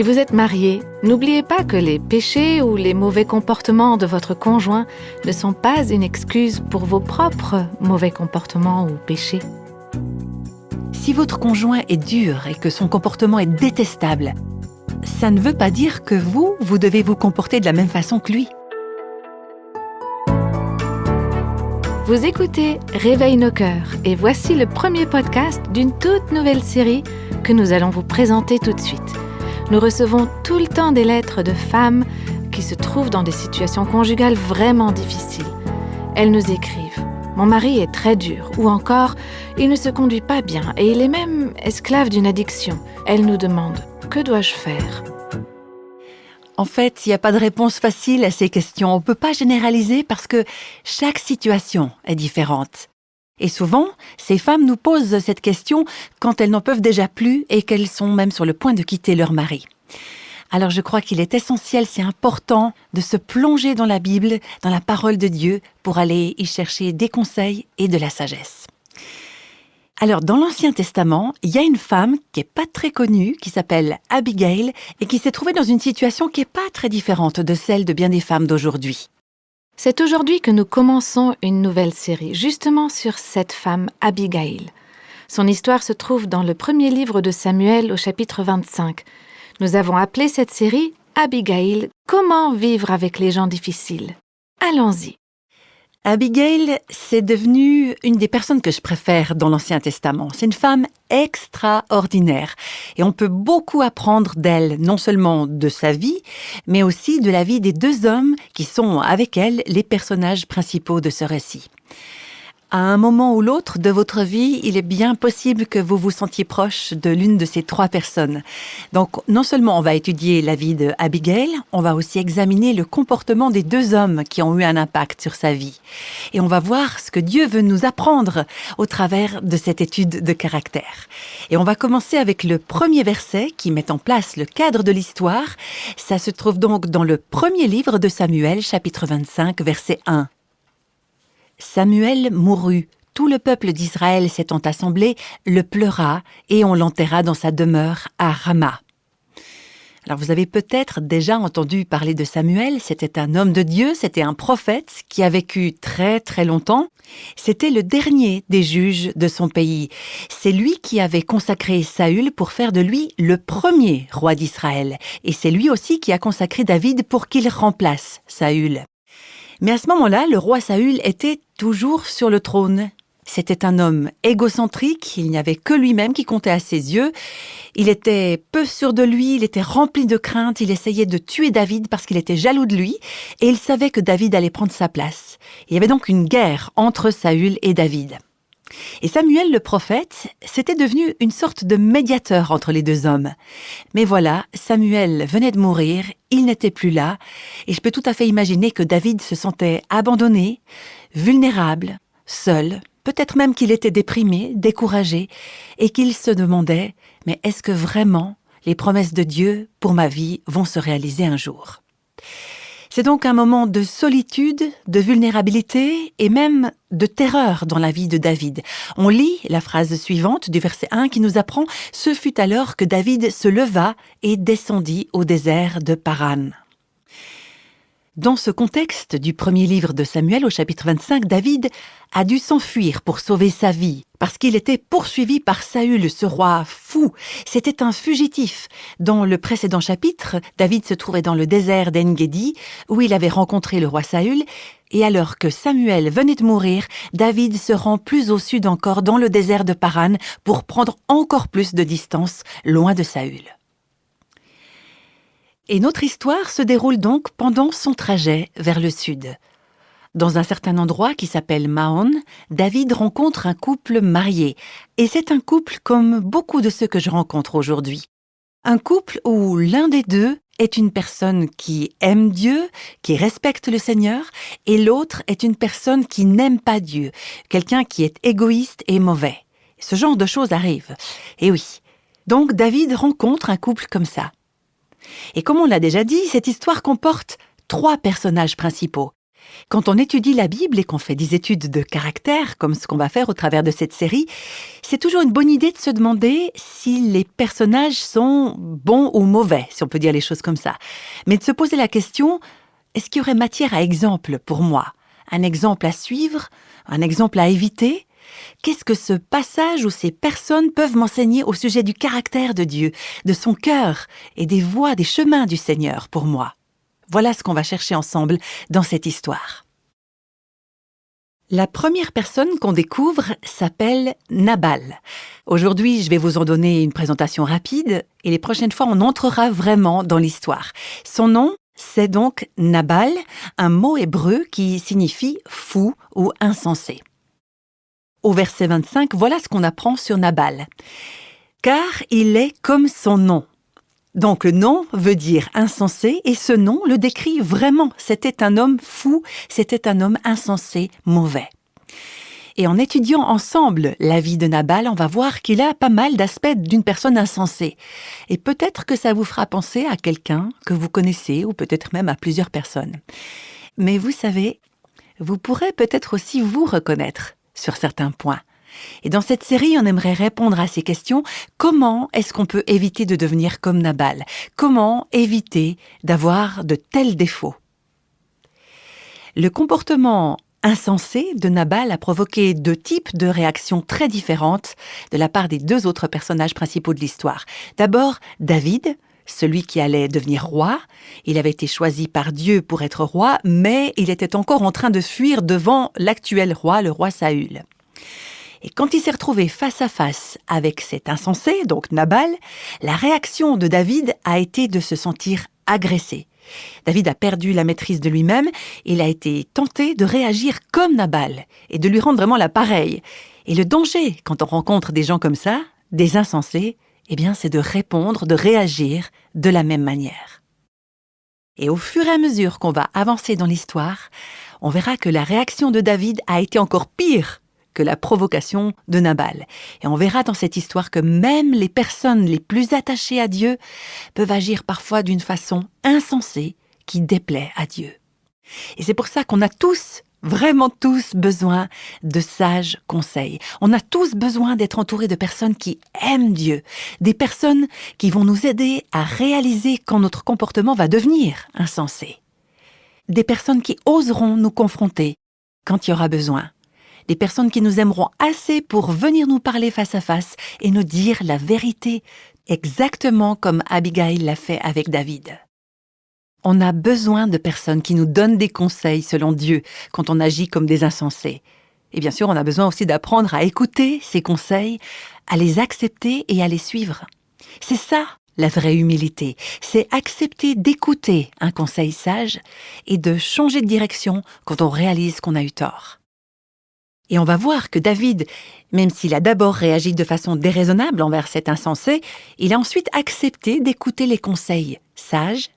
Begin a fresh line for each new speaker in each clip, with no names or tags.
Si vous êtes marié, n'oubliez pas que les péchés ou les mauvais comportements de votre conjoint ne sont pas une excuse pour vos propres mauvais comportements ou péchés.
Si votre conjoint est dur et que son comportement est détestable, ça ne veut pas dire que vous devez vous comporter de la même façon que lui.
Vous écoutez Réveille nos cœurs et voici le premier podcast d'une toute nouvelle série que nous allons vous présenter tout de suite. Nous recevons tout le temps des lettres de femmes qui se trouvent dans des situations conjugales vraiment difficiles. Elles nous écrivent « Mon mari est très dur » ou encore « Il ne se conduit pas bien et il est même esclave d'une addiction ». Elles nous demandent « Que dois-je faire ?»
En fait, il n'y a pas de réponse facile à ces questions. On ne peut pas généraliser parce que chaque situation est différente. Et souvent, ces femmes nous posent cette question quand elles n'en peuvent déjà plus et qu'elles sont même sur le point de quitter leur mari. Alors je crois qu'il est essentiel, c'est important de se plonger dans la Bible, dans la parole de Dieu, pour aller y chercher des conseils et de la sagesse. Alors, dans l'Ancien Testament, il y a une femme qui n'est pas très connue, qui s'appelle Abigail, et qui s'est trouvée dans une situation qui n'est pas très différente de celle de bien des femmes d'aujourd'hui.
C'est aujourd'hui que nous commençons une nouvelle série, justement sur cette femme, Abigail. Son histoire se trouve dans le premier livre de Samuel au chapitre 25. Nous avons appelé cette série « Abigail, comment vivre avec les gens difficiles ?» Allons-y.
Abigail, c'est devenue une des personnes que je préfère dans l'Ancien Testament. C'est une femme extraordinaire et on peut beaucoup apprendre d'elle, non seulement de sa vie, mais aussi de la vie des deux hommes qui sont avec elle les personnages principaux de ce récit. À un moment ou l'autre de votre vie, il est bien possible que vous vous sentiez proche de l'une de ces trois personnes. Donc, non seulement on va étudier la vie de Abigail, on va aussi examiner le comportement des deux hommes qui ont eu un impact sur sa vie. Et on va voir ce que Dieu veut nous apprendre au travers de cette étude de caractère. Et on va commencer avec le premier verset qui met en place le cadre de l'histoire. Ça se trouve donc dans le premier livre de Samuel, chapitre 25, verset 1. Samuel mourut, tout le peuple d'Israël s'étant assemblé, le pleura et on l'enterra dans sa demeure à Rama. Alors vous avez peut-être déjà entendu parler de Samuel, c'était un homme de Dieu, c'était un prophète qui a vécu très très longtemps. C'était le dernier des juges de son pays. C'est lui qui avait consacré Saül pour faire de lui le premier roi d'Israël. Et c'est lui aussi qui a consacré David pour qu'il remplace Saül. Mais à ce moment-là, le roi Saül était toujours sur le trône. C'était un homme égocentrique, il n'y avait que lui-même qui comptait à ses yeux. Il était peu sûr de lui, il était rempli de crainte, il essayait de tuer David parce qu'il était jaloux de lui et il savait que David allait prendre sa place. Il y avait donc une guerre entre Saül et David. Et Samuel le prophète, c'était devenu une sorte de médiateur entre les deux hommes. Mais voilà, Samuel venait de mourir, il n'était plus là, et je peux tout à fait imaginer que David se sentait abandonné, vulnérable, seul, peut-être même qu'il était déprimé, découragé, et qu'il se demandait « Mais est-ce que vraiment les promesses de Dieu pour ma vie vont se réaliser un jour ?» C'est donc un moment de solitude, de vulnérabilité et même de terreur dans la vie de David. On lit la phrase suivante du verset 1 qui nous apprend « Ce fut alors que David se leva et descendit au désert de Paran ». Dans ce contexte du premier livre de Samuel au chapitre 25, David a dû s'enfuir pour sauver sa vie, parce qu'il était poursuivi par Saül, ce roi fou. C'était un fugitif. Dans le précédent chapitre, David se trouvait dans le désert d'En-Gedi, où il avait rencontré le roi Saül, et alors que Samuel venait de mourir, David se rend plus au sud encore dans le désert de Paran pour prendre encore plus de distance loin de Saül. Et notre histoire se déroule donc pendant son trajet vers le sud. Dans un certain endroit qui s'appelle Maon, David rencontre un couple marié. Et c'est un couple comme beaucoup de ceux que je rencontre aujourd'hui. Un couple où l'un des deux est une personne qui aime Dieu, qui respecte le Seigneur, et l'autre est une personne qui n'aime pas Dieu, quelqu'un qui est égoïste et mauvais. Ce genre de choses arrive. Et oui, donc David rencontre un couple comme ça. Et comme on l'a déjà dit, cette histoire comporte 3 personnages principaux. Quand on étudie la Bible et qu'on fait des études de caractère, comme ce qu'on va faire au travers de cette série, c'est toujours une bonne idée de se demander si les personnages sont bons ou mauvais, si on peut dire les choses comme ça. Mais de se poser la question, est-ce qu'il y aurait matière à exemple pour moi? Un exemple à suivre? Un exemple à éviter? Qu'est-ce que ce passage ou ces personnes peuvent m'enseigner au sujet du caractère de Dieu, de son cœur et des voies, des chemins du Seigneur pour moi? Voilà ce qu'on va chercher ensemble dans cette histoire. La première personne qu'on découvre s'appelle Nabal. Aujourd'hui, je vais vous en donner une présentation rapide et les prochaines fois, on entrera vraiment dans l'histoire. Son nom, c'est donc Nabal, un mot hébreu qui signifie fou ou insensé. Au verset 25, voilà ce qu'on apprend sur Nabal. Car il est comme son nom. Donc le nom veut dire insensé et ce nom le décrit vraiment. C'était un homme fou, c'était un homme insensé, mauvais. Et en étudiant ensemble la vie de Nabal, on va voir qu'il a pas mal d'aspects d'une personne insensée. Et peut-être que ça vous fera penser à quelqu'un que vous connaissez ou peut-être même à plusieurs personnes. Mais vous savez, vous pourrez peut-être aussi vous reconnaître sur certains points. Et dans cette série, on aimerait répondre à ces questions. Comment est-ce qu'on peut éviter de devenir comme Nabal? Comment éviter d'avoir de tels défauts? Le comportement insensé de Nabal a provoqué 2 types de réactions très différentes de la part des 2 autres personnages principaux de l'histoire. D'abord, David, celui qui allait devenir roi. Il avait été choisi par Dieu pour être roi, mais il était encore en train de fuir devant l'actuel roi, le roi Saül. Et quand il s'est retrouvé face à face avec cet insensé, donc Nabal, la réaction de David a été de se sentir agressé. David a perdu la maîtrise de lui-même, il a été tenté de réagir comme Nabal et de lui rendre vraiment la pareille. Et le danger, quand on rencontre des gens comme ça, des insensés, eh bien c'est de répondre, de réagir de la même manière. Et au fur et à mesure qu'on va avancer dans l'histoire, on verra que la réaction de David a été encore pire que la provocation de Nabal. Et on verra dans cette histoire que même les personnes les plus attachées à Dieu peuvent agir parfois d'une façon insensée qui déplaît à Dieu. Et c'est pour ça qu'on a tous, vraiment tous, besoin de sages conseils. On a tous besoin d'être entourés de personnes qui aiment Dieu, des personnes qui vont nous aider à réaliser quand notre comportement va devenir insensé. Des personnes qui oseront nous confronter quand il y aura besoin. Des personnes qui nous aimeront assez pour venir nous parler face à face et nous dire la vérité, exactement comme Abigail l'a fait avec David. On a besoin de personnes qui nous donnent des conseils selon Dieu quand on agit comme des insensés. Et bien sûr, on a besoin aussi d'apprendre à écouter ces conseils, à les accepter et à les suivre. C'est ça, la vraie humilité. C'est accepter d'écouter un conseil sage et de changer de direction quand on réalise qu'on a eu tort. Et on va voir que David, même s'il a d'abord réagi de façon déraisonnable envers cet insensé, il a ensuite accepté d'écouter les conseils sages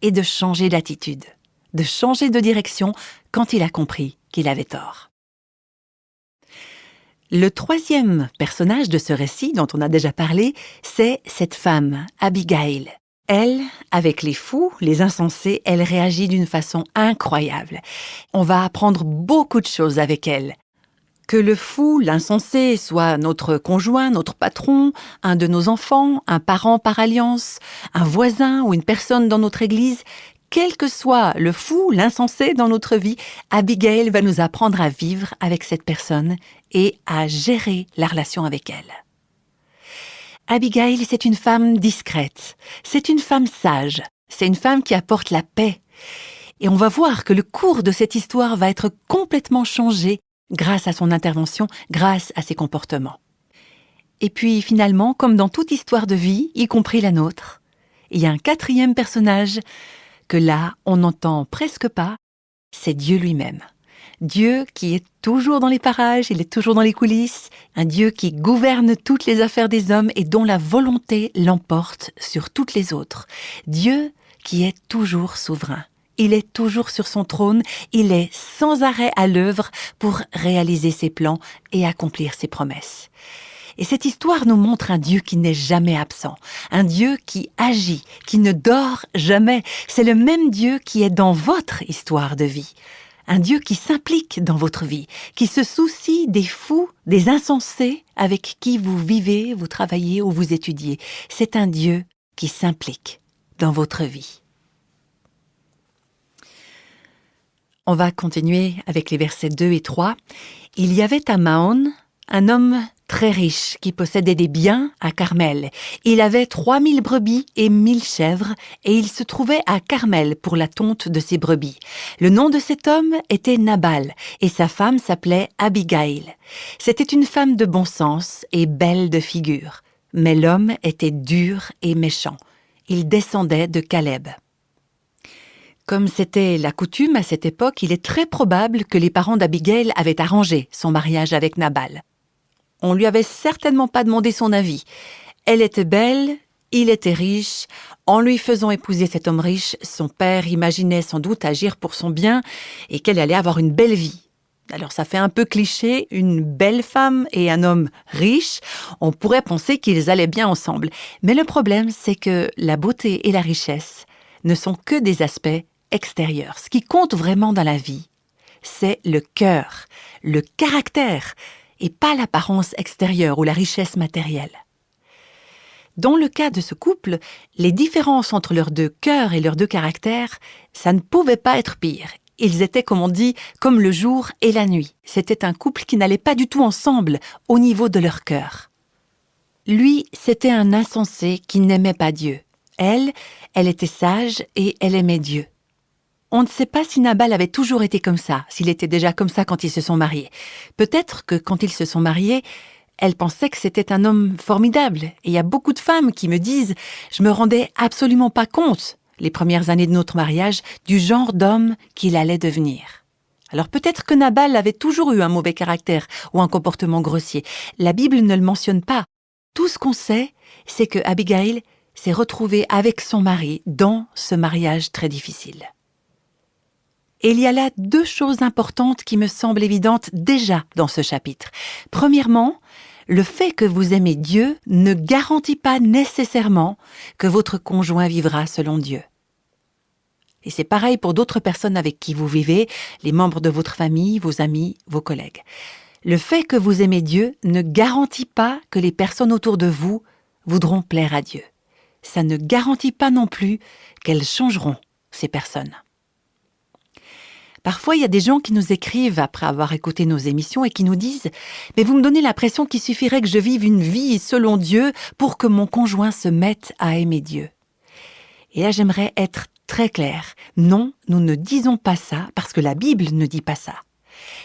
et de changer d'attitude, de changer de direction quand il a compris qu'il avait tort. Le 3e personnage de ce récit dont on a déjà parlé, c'est cette femme, Abigail. Elle, avec les fous, les insensés, elle réagit d'une façon incroyable. On va apprendre beaucoup de choses avec elle. Que le fou, l'insensé, soit notre conjoint, notre patron, un de nos enfants, un parent par alliance, un voisin ou une personne dans notre église, quel que soit le fou, l'insensé dans notre vie, Abigail va nous apprendre à vivre avec cette personne et à gérer la relation avec elle. Abigail, c'est une femme discrète, c'est une femme sage, c'est une femme qui apporte la paix. Et on va voir que le cours de cette histoire va être complètement changé grâce à son intervention, grâce à ses comportements. Et puis finalement, comme dans toute histoire de vie, y compris la nôtre, il y a un 4e personnage que là, on n'entend presque pas, c'est Dieu lui-même. Dieu qui est toujours dans les parages, il est toujours dans les coulisses, un Dieu qui gouverne toutes les affaires des hommes et dont la volonté l'emporte sur toutes les autres. Dieu qui est toujours souverain. Il est toujours sur son trône, il est sans arrêt à l'œuvre pour réaliser ses plans et accomplir ses promesses. Et cette histoire nous montre un Dieu qui n'est jamais absent, un Dieu qui agit, qui ne dort jamais. C'est le même Dieu qui est dans votre histoire de vie. un Dieu qui s'implique dans votre vie, qui se soucie des fous, des insensés avec qui vous vivez, vous travaillez ou vous étudiez. C'est un Dieu qui s'implique dans votre vie. On va continuer avec les versets 2 et 3. « Il y avait à Maon un homme très riche qui possédait des biens à Carmel. Il avait 3000 brebis et 1000 chèvres et il se trouvait à Carmel pour la tonte de ses brebis. Le nom de cet homme était Nabal et sa femme s'appelait Abigail. C'était une femme de bon sens et belle de figure, mais l'homme était dur et méchant. Il descendait de Caleb. » Comme c'était la coutume à cette époque, il est très probable que les parents d'Abigail avaient arrangé son mariage avec Nabal. On lui avait certainement pas demandé son avis. Elle était belle, il était riche. En lui faisant épouser cet homme riche, son père imaginait sans doute agir pour son bien et qu'elle allait avoir une belle vie. Alors ça fait un peu cliché, une belle femme et un homme riche, on pourrait penser qu'ils allaient bien ensemble. Mais le problème, c'est que la beauté et la richesse ne sont que des aspects extérieurs. Ce qui compte vraiment dans la vie, c'est le cœur, le caractère, et pas l'apparence extérieure ou la richesse matérielle. Dans le cas de ce couple, les différences entre leurs deux cœurs et leurs deux caractères, ça ne pouvait pas être pire. Ils étaient, comme on dit, comme le jour et la nuit. C'était un couple qui n'allait pas du tout ensemble au niveau de leur cœur. Lui, c'était un insensé qui n'aimait pas Dieu. Elle était sage et elle aimait Dieu. On ne sait pas si Nabal avait toujours été comme ça, s'il était déjà comme ça quand ils se sont mariés. Peut-être que quand ils se sont mariés, elle pensait que c'était un homme formidable. Et il y a beaucoup de femmes qui me disent « Je me rendais absolument pas compte, les premières années de notre mariage, du genre d'homme qu'il allait devenir. » Alors peut-être que Nabal avait toujours eu un mauvais caractère ou un comportement grossier. La Bible ne le mentionne pas. Tout ce qu'on sait, c'est que Abigail s'est retrouvée avec son mari dans ce mariage très difficile. Et il y a là deux choses importantes qui me semblent évidentes déjà dans ce chapitre. Premièrement, le fait que vous aimez Dieu ne garantit pas nécessairement que votre conjoint vivra selon Dieu. Et c'est pareil pour d'autres personnes avec qui vous vivez, les membres de votre famille, vos amis, vos collègues. Le fait que vous aimez Dieu ne garantit pas que les personnes autour de vous voudront plaire à Dieu. Ça ne garantit pas non plus qu'elles changeront, ces personnes. Parfois, il y a des gens qui nous écrivent après avoir écouté nos émissions et qui nous disent « Mais vous me donnez l'impression qu'il suffirait que je vive une vie selon Dieu pour que mon conjoint se mette à aimer Dieu. » Et là, j'aimerais être très claire. Non, nous ne disons pas ça parce que la Bible ne dit pas ça.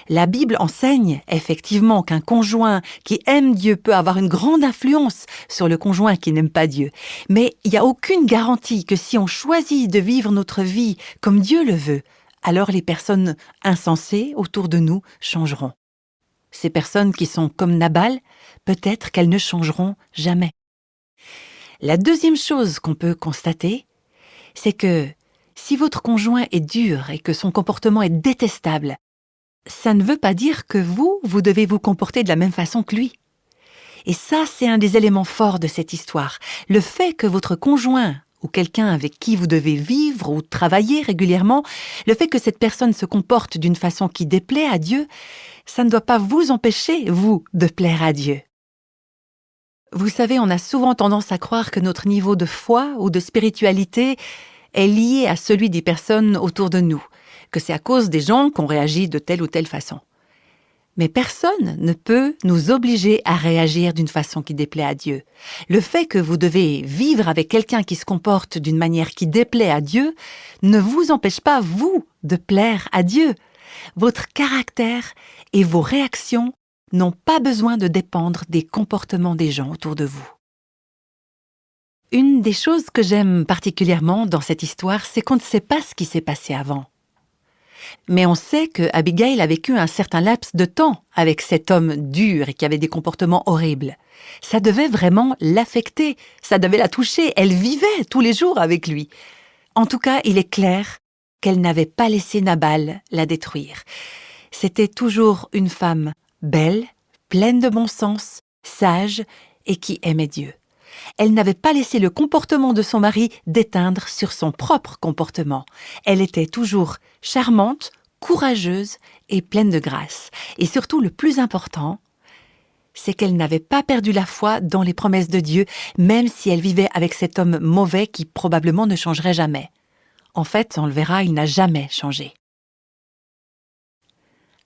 La Bible enseigne effectivement qu'un conjoint qui aime Dieu peut avoir une grande influence sur le conjoint qui n'aime pas Dieu. Mais il n'y a aucune garantie que si on choisit de vivre notre vie comme Dieu le veut, alors les personnes insensées autour de nous changeront. Ces personnes qui sont comme Nabal, peut-être qu'elles ne changeront jamais. La deuxième chose qu'on peut constater, c'est que si votre conjoint est dur et que son comportement est détestable, ça ne veut pas dire que vous devez vous comporter de la même façon que lui. Et ça, c'est un des éléments forts de cette histoire. Le fait que votre conjoint ou quelqu'un avec qui vous devez vivre ou travailler régulièrement, le fait que cette personne se comporte d'une façon qui déplaît à Dieu, ça ne doit pas vous empêcher, vous, de plaire à Dieu. Vous savez, on a souvent tendance à croire que notre niveau de foi ou de spiritualité est lié à celui des personnes autour de nous, que c'est à cause des gens qu'on réagit de telle ou telle façon. Mais personne ne peut nous obliger à réagir d'une façon qui déplaît à Dieu. Le fait que vous devez vivre avec quelqu'un qui se comporte d'une manière qui déplaît à Dieu ne vous empêche pas, vous, de plaire à Dieu. Votre caractère et vos réactions n'ont pas besoin de dépendre des comportements des gens autour de vous. Une des choses que j'aime particulièrement dans cette histoire, c'est qu'on ne sait pas ce qui s'est passé avant. Mais on sait que Abigail a vécu un certain laps de temps avec cet homme dur et qui avait des comportements horribles. Ça devait vraiment l'affecter, ça devait la toucher, elle vivait tous les jours avec lui. En tout cas, il est clair qu'elle n'avait pas laissé Nabal la détruire. C'était toujours une femme belle, pleine de bon sens, sage et qui aimait Dieu. Elle n'avait pas laissé le comportement de son mari déteindre sur son propre comportement. Elle était toujours charmante, courageuse et pleine de grâce. Et surtout, le plus important, c'est qu'elle n'avait pas perdu la foi dans les promesses de Dieu, même si elle vivait avec cet homme mauvais qui probablement ne changerait jamais. En fait, on le verra, il n'a jamais changé.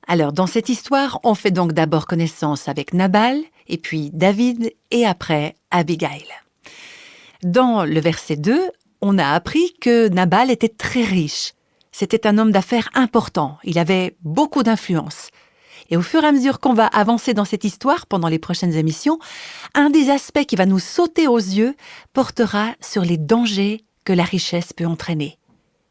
Alors, dans cette histoire, on fait donc d'abord connaissance avec Nabal, et puis David, et après Abigail. Dans le verset 2, on a appris que Nabal était très riche. C'était un homme d'affaires important, il avait beaucoup d'influence. Et au fur et à mesure qu'on va avancer dans cette histoire pendant les prochaines émissions, un des aspects qui va nous sauter aux yeux portera sur les dangers que la richesse peut entraîner.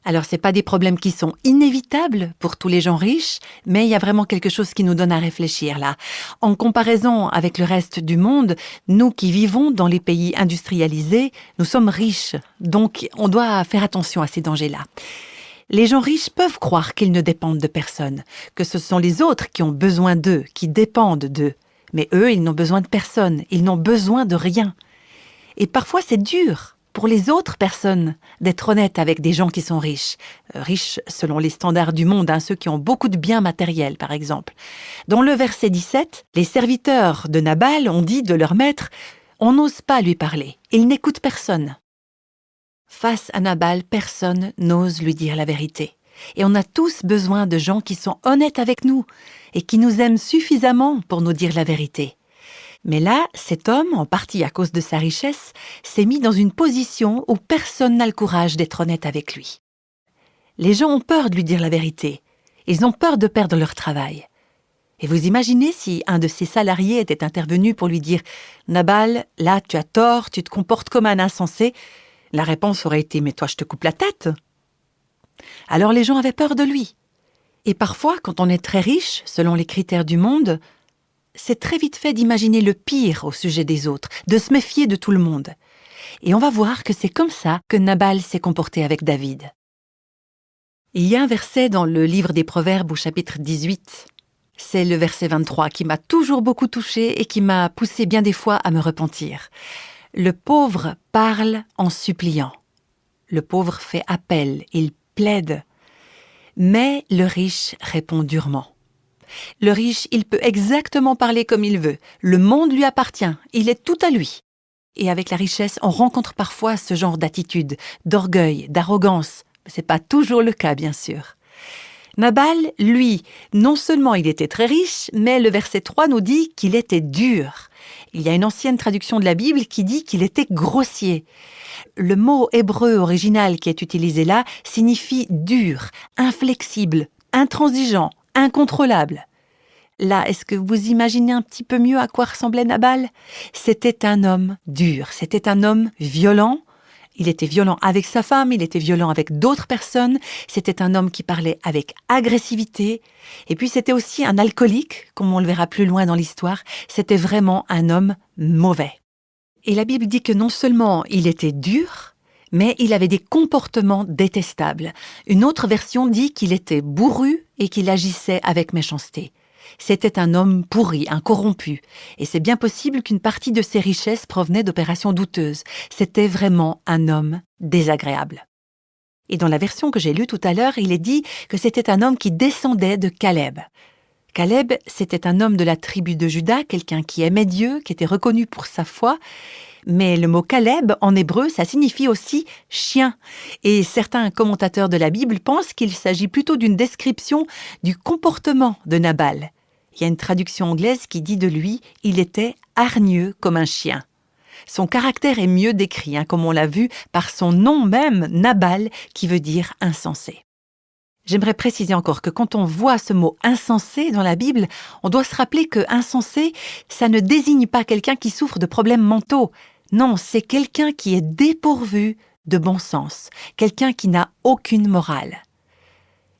Alors, ce n'est pas des problèmes qui sont inévitables pour tous les gens riches, mais il y a vraiment quelque chose qui nous donne à réfléchir là. En comparaison avec le reste du monde, nous qui vivons dans les pays industrialisés, nous sommes riches, donc on doit faire attention à ces dangers-là. Les gens riches peuvent croire qu'ils ne dépendent de personne, que ce sont les autres qui ont besoin d'eux, qui dépendent d'eux. Mais eux, ils n'ont besoin de personne, ils n'ont besoin de rien. Et parfois, c'est dur pour les autres personnes d'être honnêtes avec des gens qui sont riches. Riches selon les standards du monde, ceux qui ont beaucoup de biens matériels, par exemple. Dans le verset 17, les serviteurs de Nabal ont dit de leur maître « On n'ose pas lui parler, il n'écoute personne ». Face à Nabal, personne n'ose lui dire la vérité. Et on a tous besoin de gens qui sont honnêtes avec nous et qui nous aiment suffisamment pour nous dire la vérité. Mais là, cet homme, en partie à cause de sa richesse, s'est mis dans une position où personne n'a le courage d'être honnête avec lui. Les gens ont peur de lui dire la vérité. Ils ont peur de perdre leur travail. Et vous imaginez si un de ses salariés était intervenu pour lui dire « Nabal, là tu as tort, tu te comportes comme un insensé », la réponse aurait été « Mais toi, je te coupe la tête !» Alors les gens avaient peur de lui. Et parfois, quand on est très riche, selon les critères du monde, c'est très vite fait d'imaginer le pire au sujet des autres, de se méfier de tout le monde. Et on va voir que c'est comme ça que Nabal s'est comporté avec David. Il y a un verset dans le livre des Proverbes au chapitre 18. C'est le verset 23 qui m'a toujours beaucoup touchée et qui m'a poussé bien des fois à me repentir. Le pauvre parle en suppliant. Le pauvre fait appel, il plaide. Mais le riche répond durement. Le riche, il peut exactement parler comme il veut. Le monde lui appartient, il est tout à lui. Et avec la richesse, on rencontre parfois ce genre d'attitude, d'orgueil, d'arrogance. C'est pas toujours le cas, bien sûr. Nabal, lui, non seulement il était très riche, mais le verset 3 nous dit qu'il était dur. Il y a une ancienne traduction de la Bible qui dit qu'il était grossier. Le mot hébreu original qui est utilisé là signifie dur, inflexible, intransigeant, incontrôlable. Là, est-ce que vous imaginez un petit peu mieux à quoi ressemblait Nabal ? C'était un homme dur, c'était un homme violent. Il était violent avec sa femme, il était violent avec d'autres personnes. C'était un homme qui parlait avec agressivité. Et puis c'était aussi un alcoolique, comme on le verra plus loin dans l'histoire. C'était vraiment un homme mauvais. Et la Bible dit que non seulement il était dur, mais il avait des comportements détestables. Une autre version dit qu'il était bourru et qu'il agissait avec méchanceté. C'était un homme pourri, un corrompu. Et c'est bien possible qu'une partie de ses richesses provenait d'opérations douteuses. C'était vraiment un homme désagréable. Et dans la version que j'ai lue tout à l'heure, il est dit que c'était un homme qui descendait de Caleb. Caleb, c'était un homme de la tribu de Juda, quelqu'un qui aimait Dieu, qui était reconnu pour sa foi. Mais le mot Caleb, en hébreu, ça signifie aussi « chien ». Et certains commentateurs de la Bible pensent qu'il s'agit plutôt d'une description du comportement de Nabal. Il y a une traduction anglaise qui dit de lui « il était hargneux comme un chien ». Son caractère est mieux décrit, comme on l'a vu, par son nom même, Nabal, qui veut dire « insensé ». J'aimerais préciser encore que quand on voit ce mot « insensé » dans la Bible, on doit se rappeler que « insensé », ça ne désigne pas quelqu'un qui souffre de problèmes mentaux. Non, c'est quelqu'un qui est dépourvu de bon sens, quelqu'un qui n'a aucune morale.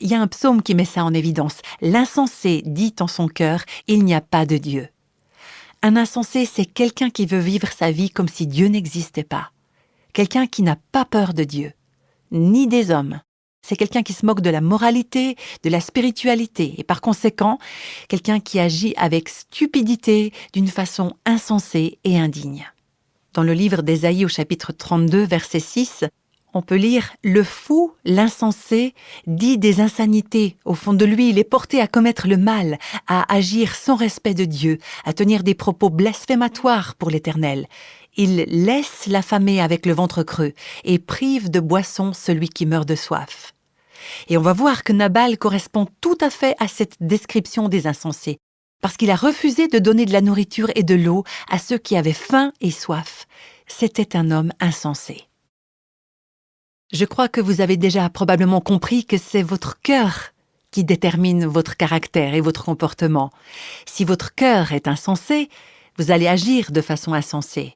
Il y a un psaume qui met ça en évidence. L'insensé dit en son cœur « il n'y a pas de Dieu ». Un insensé, c'est quelqu'un qui veut vivre sa vie comme si Dieu n'existait pas. Quelqu'un qui n'a pas peur de Dieu, ni des hommes. C'est quelqu'un qui se moque de la moralité, de la spiritualité, et par conséquent, quelqu'un qui agit avec stupidité, d'une façon insensée et indigne. Dans le livre d'Ésaïe au chapitre 32, verset 6, on peut lire « Le fou, l'insensé, dit des insanités. Au fond de lui, il est porté à commettre le mal, à agir sans respect de Dieu, à tenir des propos blasphématoires pour l'Éternel. Il laisse l'affamé avec le ventre creux et prive de boisson celui qui meurt de soif. » Et on va voir que Nabal correspond tout à fait à cette description des insensés, parce qu'il a refusé de donner de la nourriture et de l'eau à ceux qui avaient faim et soif. C'était un homme insensé. Je crois que vous avez déjà probablement compris que c'est votre cœur qui détermine votre caractère et votre comportement. Si votre cœur est insensé, vous allez agir de façon insensée.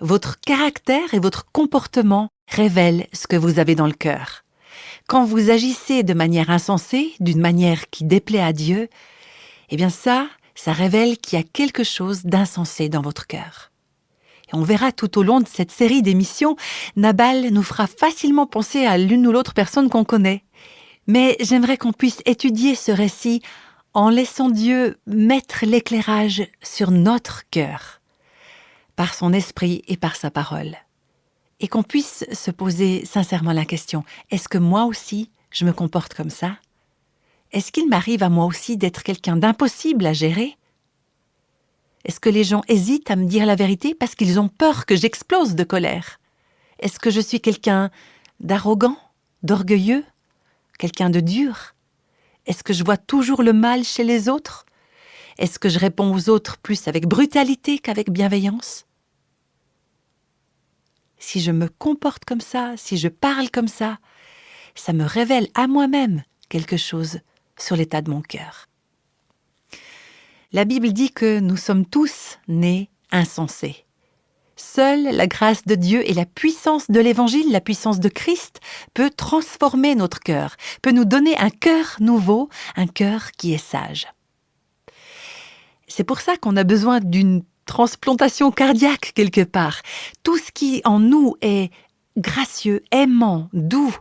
Votre caractère et votre comportement révèlent ce que vous avez dans le cœur. Quand vous agissez de manière insensée, d'une manière qui déplaît à Dieu, eh bien ça révèle qu'il y a quelque chose d'insensé dans votre cœur. Et on verra tout au long de cette série d'émissions, Nabal nous fera facilement penser à l'une ou l'autre personne qu'on connaît. Mais j'aimerais qu'on puisse étudier ce récit en laissant Dieu mettre l'éclairage sur notre cœur, par son esprit et par sa parole. Et qu'on puisse se poser sincèrement la question, est-ce que moi aussi, je me comporte comme ça ? Est-ce qu'il m'arrive à moi aussi d'être quelqu'un d'impossible à gérer ? Est-ce que les gens hésitent à me dire la vérité parce qu'ils ont peur que j'explose de colère ? Est-ce que je suis quelqu'un d'arrogant, d'orgueilleux, quelqu'un de dur ? Est-ce que je vois toujours le mal chez les autres ? Est-ce que je réponds aux autres plus avec brutalité qu'avec bienveillance ? Si je me comporte comme ça, si je parle comme ça me révèle à moi-même quelque chose sur l'état de mon cœur. La Bible dit que nous sommes tous nés insensés. Seule la grâce de Dieu et la puissance de l'Évangile, la puissance de Christ, peut transformer notre cœur, peut nous donner un cœur nouveau, un cœur qui est sage. C'est pour ça qu'on a besoin d'une transplantation cardiaque quelque part. Tout ce qui en nous est gracieux, aimant, doux,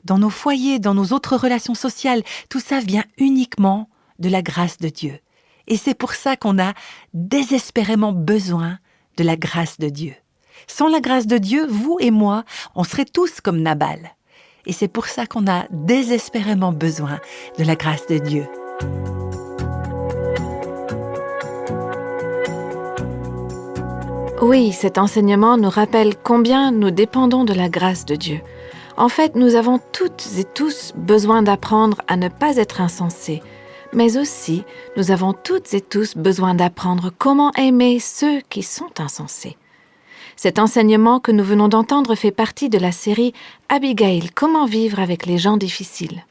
dans nos foyers, dans nos autres relations sociales, tout ça vient uniquement de la grâce de Dieu. Et c'est pour ça qu'on a désespérément besoin de la grâce de Dieu. Sans la grâce de Dieu, vous et moi, on serait tous comme Nabal. Et c'est pour ça qu'on a désespérément besoin de la grâce de Dieu.
Oui, cet enseignement nous rappelle combien nous dépendons de la grâce de Dieu. En fait, nous avons toutes et tous besoin d'apprendre à ne pas être insensés, mais aussi nous avons toutes et tous besoin d'apprendre comment aimer ceux qui sont insensés. Cet enseignement que nous venons d'entendre fait partie de la série Abigail, comment vivre avec les gens difficiles.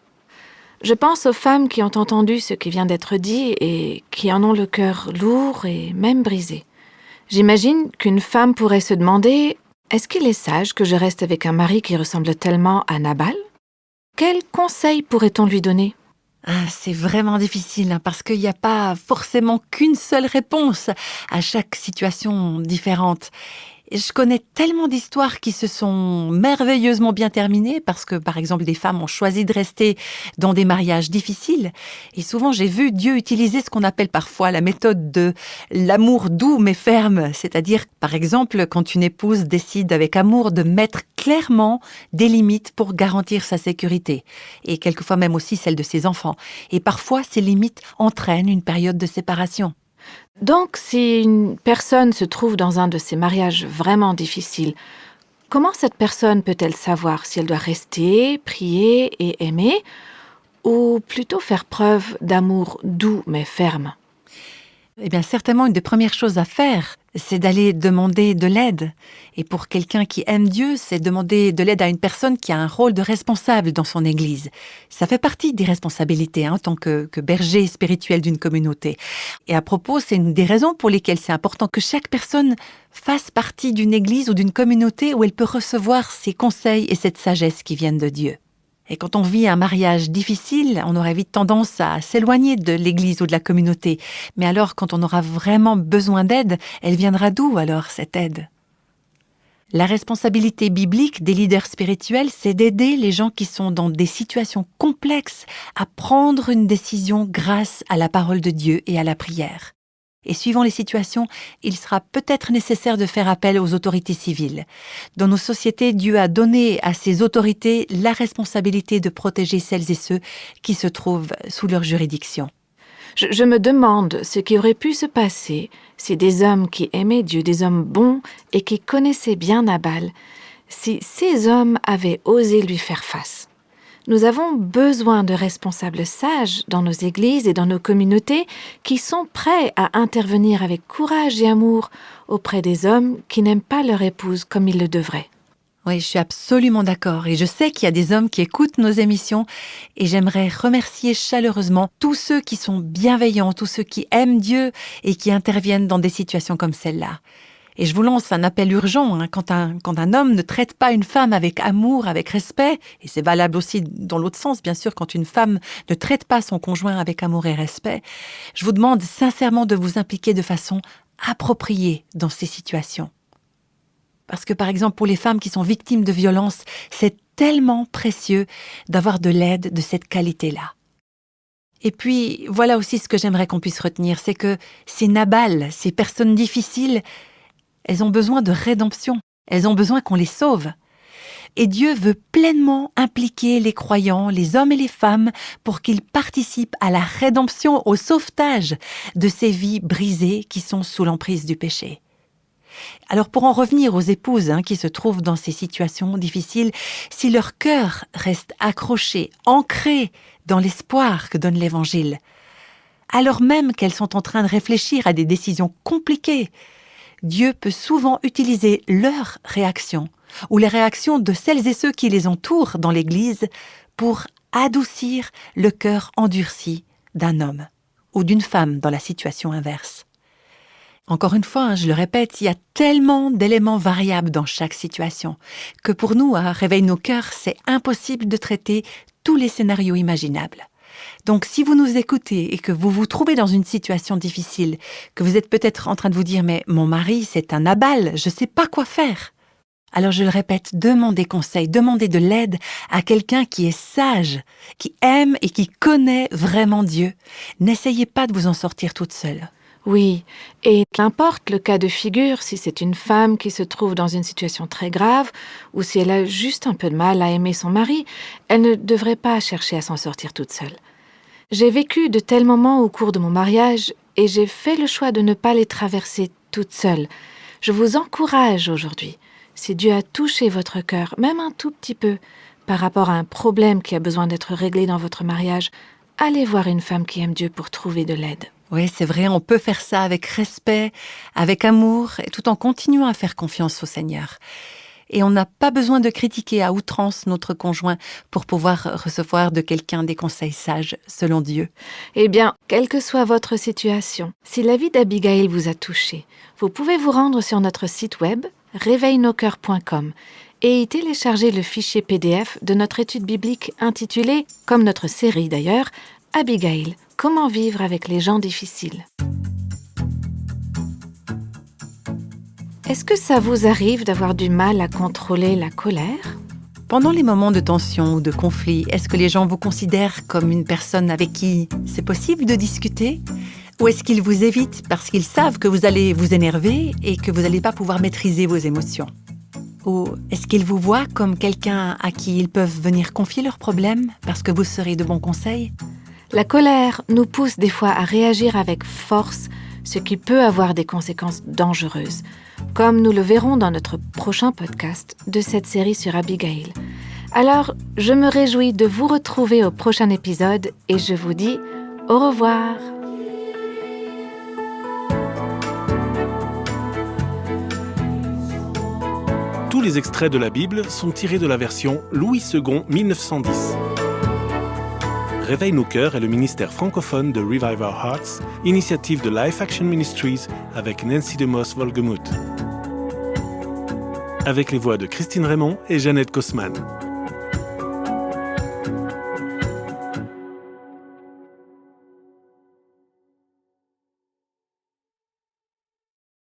Je pense aux femmes qui ont entendu ce qui vient d'être dit et qui en ont le cœur lourd et même brisé. J'imagine qu'une femme pourrait se demander « Est-ce qu'il est sage que je reste avec un mari qui ressemble tellement à Nabal ?» Quels conseils pourrait-on lui donner ?
C'est vraiment difficile parce qu'il n'y a pas forcément qu'une seule réponse à chaque situation différente. Et je connais tellement d'histoires qui se sont merveilleusement bien terminées parce que, par exemple, des femmes ont choisi de rester dans des mariages difficiles. Et souvent, j'ai vu Dieu utiliser ce qu'on appelle parfois la méthode de l'amour doux mais ferme. C'est-à-dire, par exemple, quand une épouse décide avec amour de mettre clairement des limites pour garantir sa sécurité. Et quelquefois même aussi celle de ses enfants. Et parfois, ces limites entraînent une période de séparation.
Donc, si une personne se trouve dans un de ces mariages vraiment difficiles, comment cette personne peut-elle savoir si elle doit rester, prier et aimer, ou plutôt faire preuve d'amour doux mais ferme ?
Eh bien, certainement, une des premières choses à faire, c'est d'aller demander de l'aide. Et pour quelqu'un qui aime Dieu, c'est demander de l'aide à une personne qui a un rôle de responsable dans son église. Ça fait partie des responsabilités en tant que berger spirituel d'une communauté. Et à propos, c'est une des raisons pour lesquelles c'est important que chaque personne fasse partie d'une église ou d'une communauté où elle peut recevoir ces conseils et cette sagesse qui viennent de Dieu. Et quand on vit un mariage difficile, on aurait vite tendance à s'éloigner de l'église ou de la communauté. Mais alors, quand on aura vraiment besoin d'aide, elle viendra d'où alors, cette aide ? La responsabilité biblique des leaders spirituels, c'est d'aider les gens qui sont dans des situations complexes à prendre une décision grâce à la parole de Dieu et à la prière. Et suivant les situations, il sera peut-être nécessaire de faire appel aux autorités civiles. Dans nos sociétés, Dieu a donné à ces autorités la responsabilité de protéger celles et ceux qui se trouvent sous leur juridiction.
Je me demande ce qui aurait pu se passer si des hommes qui aimaient Dieu, des hommes bons et qui connaissaient bien Nabal, si ces hommes avaient osé lui faire face. Nous avons besoin de responsables sages dans nos églises et dans nos communautés qui sont prêts à intervenir avec courage et amour auprès des hommes qui n'aiment pas leur épouse comme ils le devraient.
Oui, je suis absolument d'accord et je sais qu'il y a des hommes qui écoutent nos émissions et j'aimerais remercier chaleureusement tous ceux qui sont bienveillants, tous ceux qui aiment Dieu et qui interviennent dans des situations comme celle-là. Et je vous lance un appel urgent, quand un homme ne traite pas une femme avec amour, avec respect, et c'est valable aussi dans l'autre sens, bien sûr, quand une femme ne traite pas son conjoint avec amour et respect, je vous demande sincèrement de vous impliquer de façon appropriée dans ces situations. Parce que, par exemple, pour les femmes qui sont victimes de violences, c'est tellement précieux d'avoir de l'aide de cette qualité-là. Et puis, voilà aussi ce que j'aimerais qu'on puisse retenir, c'est que ces Nabal, ces personnes difficiles, elles ont besoin de rédemption, elles ont besoin qu'on les sauve. Et Dieu veut pleinement impliquer les croyants, les hommes et les femmes, pour qu'ils participent à la rédemption, au sauvetage de ces vies brisées qui sont sous l'emprise du péché. Alors pour en revenir aux épouses qui se trouvent dans ces situations difficiles, si leur cœur reste accroché, ancré dans l'espoir que donne l'Évangile, alors même qu'elles sont en train de réfléchir à des décisions compliquées, Dieu peut souvent utiliser leurs réactions ou les réactions de celles et ceux qui les entourent dans l'Église pour adoucir le cœur endurci d'un homme ou d'une femme dans la situation inverse. Encore une fois, je le répète, il y a tellement d'éléments variables dans chaque situation que pour nous, à Réveille nos cœurs, c'est impossible de traiter tous les scénarios imaginables. Donc si vous nous écoutez et que vous vous trouvez dans une situation difficile, que vous êtes peut-être en train de vous dire « mais mon mari, c'est un Nabal, je ne sais pas quoi faire », alors je le répète, demandez conseil, demandez de l'aide à quelqu'un qui est sage, qui aime et qui connaît vraiment Dieu. N'essayez pas de vous en sortir toute seule.
Oui, et qu'importe le cas de figure, si c'est une femme qui se trouve dans une situation très grave ou si elle a juste un peu de mal à aimer son mari, elle ne devrait pas chercher à s'en sortir toute seule. J'ai vécu de tels moments au cours de mon mariage et j'ai fait le choix de ne pas les traverser toute seule. Je vous encourage aujourd'hui, si Dieu a touché votre cœur, même un tout petit peu, par rapport à un problème qui a besoin d'être réglé dans votre mariage, allez voir une femme qui aime Dieu pour trouver de l'aide.
Oui, c'est vrai, on peut faire ça avec respect, avec amour, et tout en continuant à faire confiance au Seigneur. Et on n'a pas besoin de critiquer à outrance notre conjoint pour pouvoir recevoir de quelqu'un des conseils sages selon Dieu.
Eh bien, quelle que soit votre situation, si la vie d'Abigail vous a touché, vous pouvez vous rendre sur notre site web réveilnoscoeurs.com et y télécharger le fichier PDF de notre étude biblique intitulée, comme notre série d'ailleurs, Abigail, comment vivre avec les gens difficiles. Est-ce que ça vous arrive d'avoir du mal à contrôler la colère ?
Pendant les moments de tension ou de conflit, est-ce que les gens vous considèrent comme une personne avec qui c'est possible de discuter ? Ou est-ce qu'ils vous évitent parce qu'ils savent que vous allez vous énerver et que vous n'allez pas pouvoir maîtriser vos émotions ? Ou est-ce qu'ils vous voient comme quelqu'un à qui ils peuvent venir confier leurs problèmes parce que vous serez de bons conseils ?
La colère nous pousse des fois à réagir avec force, ce qui peut avoir des conséquences dangereuses, comme nous le verrons dans notre prochain podcast de cette série sur Abigail. Alors, je me réjouis de vous retrouver au prochain épisode et je vous dis au revoir.
Tous les extraits de la Bible sont tirés de la version Louis II 1910. Réveille nos cœurs est le ministère francophone de Revive Our Hearts, initiative de Life Action Ministries avec Nancy DeMoss Wolgemuth. Avec les voix de Christine Raymond et Jeannette Kosman.